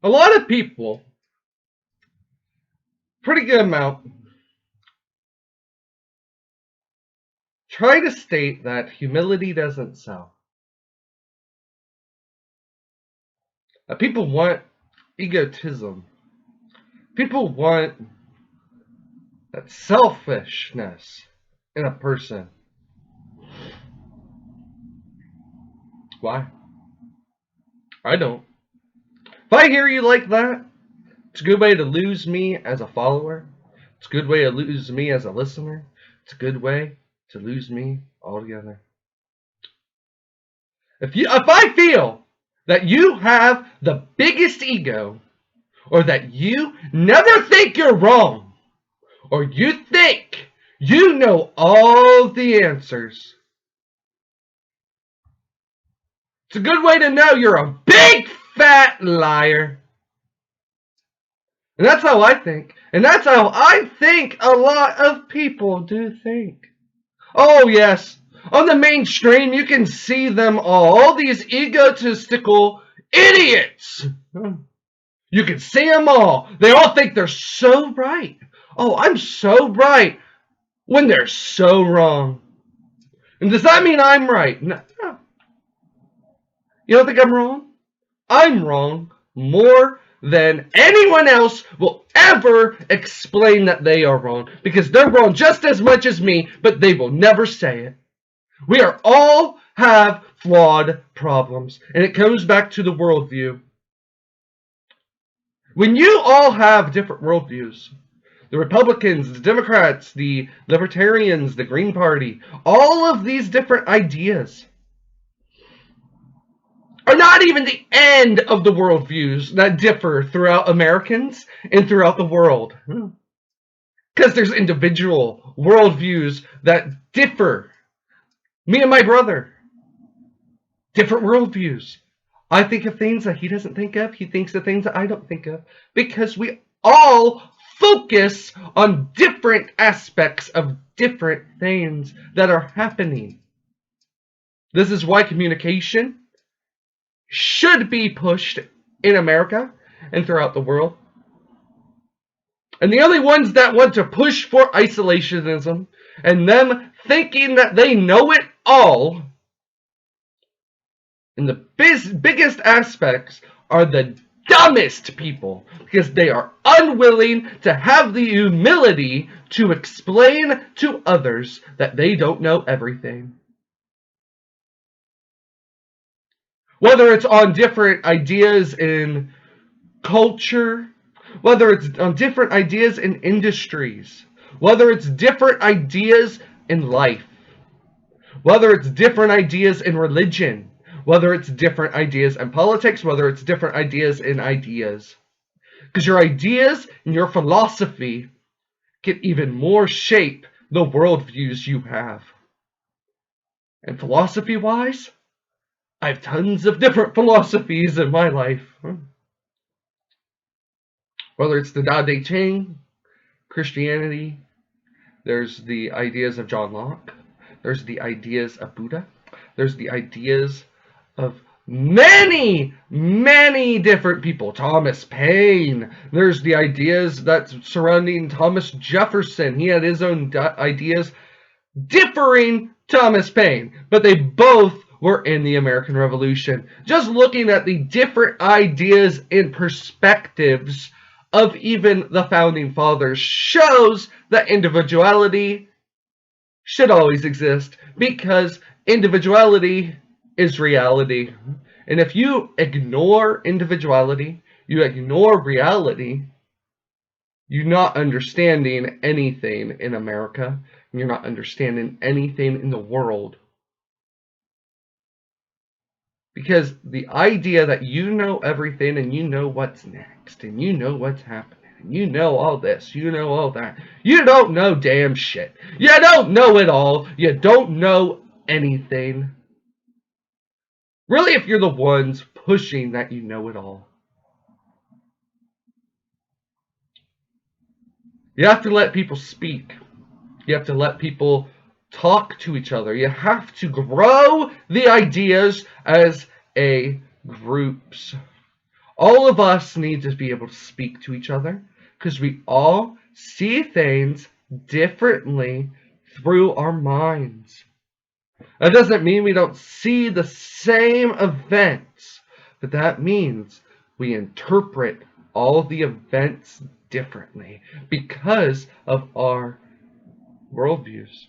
A lot of people, pretty good amount, try to state that humility doesn't sell. People want egotism. People want that selfishness in a person. Why? I don't. If I hear you like that, it's a good way to lose me as a follower. It's a good way to lose me as a listener. It's a good way to lose me altogether. If I feel that you have the biggest ego, or that you never think you're wrong, or you think you know all the answers, it's a good way to know you're a big fat liar. And that's how I think. And that's how I think a lot of people do think. Oh, yes. On the mainstream, you can see them all these egotistical idiots. You can see them all. They all think they're so right. Oh, I'm so right. When they're so wrong. And does that mean I'm right? No. You don't think I'm wrong? I'm wrong more than anyone else will ever explain that they are wrong, because they're wrong just as much as me, but they will never say it. We are all have flawed problems, and it comes back to the worldview. When you all have different worldviews, the Republicans, the Democrats, the Libertarians, the Green Party, all of these different ideas are not even the end of the worldviews that differ throughout Americans and throughout the world. Because there's individual worldviews that differ. Me and my brother, different worldviews. I think of things that he doesn't think of. He thinks of things that I don't think of. Because we all focus on different aspects of different things that are happening. This is why communication should be pushed in America and throughout the world. And the only ones that want to push for isolationism and them thinking that they know it all in the biggest aspects are the dumbest people, because they are unwilling to have the humility to explain to others that they don't know everything. Whether it's on different ideas in culture, whether it's on different ideas in industries, whether it's different ideas in life, whether it's different ideas in religion, whether it's different ideas in politics, whether it's different ideas in ideas. Because your ideas and your philosophy can even more shape the worldviews you have. And philosophy-wise, I have tons of different philosophies in my life. Whether it's the Tao Te Ching, Christianity, there's the ideas of John Locke, there's the ideas of Buddha, there's the ideas of many, many different people. Thomas Paine, there's the ideas that surrounding Thomas Jefferson. He had his own ideas differing Thomas Paine, but they both were in the American Revolution. Just looking at the different ideas and perspectives of even the founding fathers shows that individuality should always exist, because individuality is reality. And if you ignore individuality, you ignore reality, you're not understanding anything in America, and you're not understanding anything in the world. Because the idea that you know everything and you know what's next and you know what's happening and you know all this, you know all that, you don't know damn shit. You don't know it all. You don't know anything. Really, if you're the ones pushing that you know it all. You have to let people speak. You have to let people talk to each other. You have to grow the ideas as a groups. All of us need to be able to speak to each other because we all see things differently through our minds. That doesn't mean we don't see the same events, but that means we interpret all of the events differently because of our worldviews.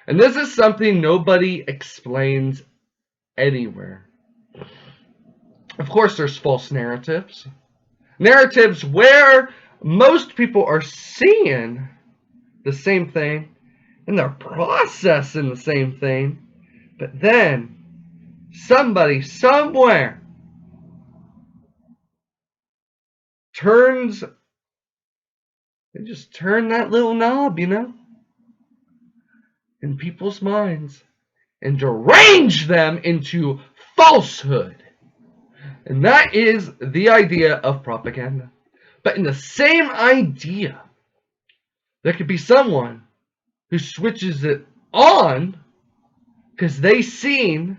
And this is something nobody explains anywhere. Of course, there's false narratives. Narratives where most people are seeing the same thing and they're processing the same thing, but then somebody somewhere they just turn that little knob, in people's minds and derange them into falsehood. And that is the idea of propaganda. But in the same idea, there could be someone who switches it on because they seen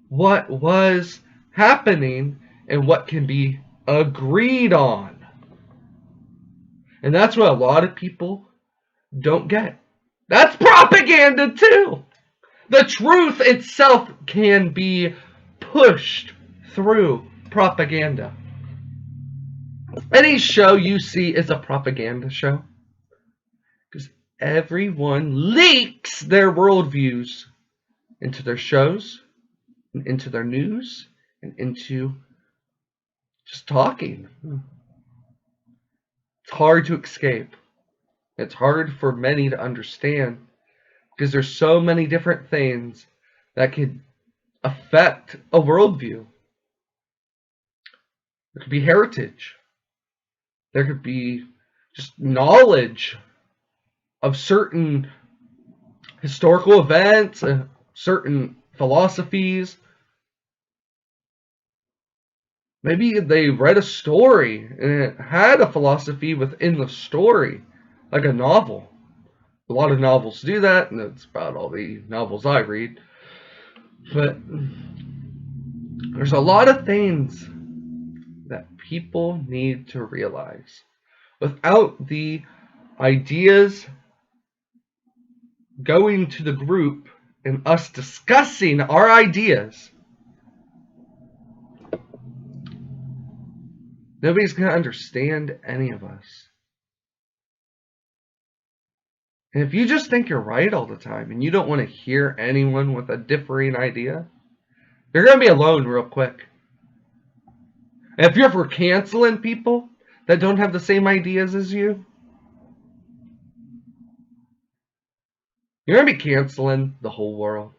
what was happening and what can be agreed on. And that's what a lot of people don't get. That's propaganda too. The truth itself can be pushed through propaganda. Any show you see is a propaganda show because everyone leaks their worldviews into their shows, and into their news, and into just talking. It's hard to escape. It's hard for many to understand because there's so many different things that could affect a worldview. There could be heritage. There could be just knowledge of certain historical events, certain philosophies. Maybe they read a story and it had a philosophy within the story, like a novel. A lot of novels do that, and that's about all the novels I read. But there's a lot of things that people need to realize. Without the ideas going to the group and us discussing our ideas, nobody's going to understand any of us. And if you just think you're right all the time and you don't want to hear anyone with a differing idea, you're going to be alone real quick. And if you're for canceling people that don't have the same ideas as you, you're going to be canceling the whole world.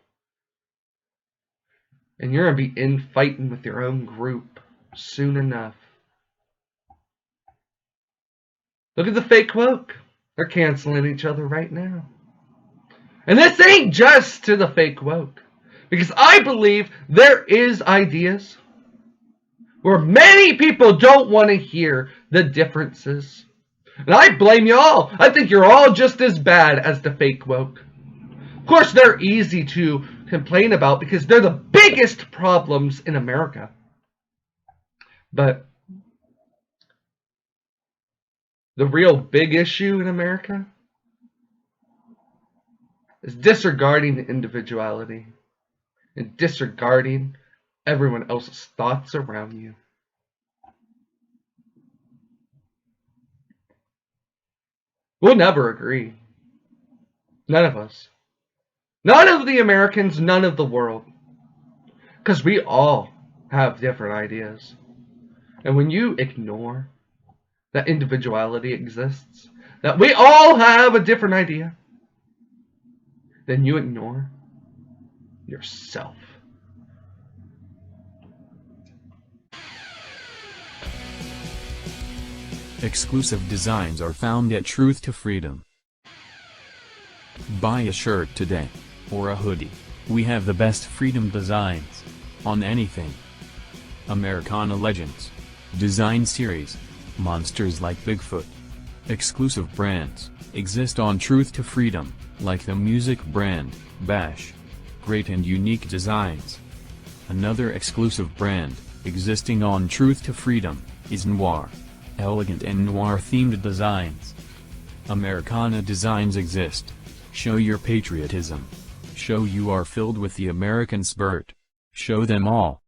And you're going to be infighting with your own group soon enough. Look at the fake woke. They're canceling each other right now. And this ain't just to the fake woke. Because I believe there is ideas where many people don't want to hear the differences. And I blame you all. I think you're all just as bad as the fake woke. Of course, they're easy to complain about because they're the biggest problems in America. But the real big issue in America is disregarding individuality and disregarding everyone else's thoughts around you. We'll never agree. None of us. None of the Americans, none of the world. Because we all have different ideas. And when you ignore that individuality exists, that we all have a different idea, then you ignore yourself. Exclusive designs are found at Truth to Freedom. Buy a shirt today, or a hoodie. We have the best freedom designs on anything. Americana Legends Design Series, monsters like Bigfoot, Exclusive brands exist on Truth to Freedom, like the music brand, Bash. Great and unique designs. Another exclusive brand, existing on Truth to Freedom, is Noir. Elegant and noir-themed designs. Americana designs exist. Show your patriotism. Show you are filled with the American spirit. Show them all.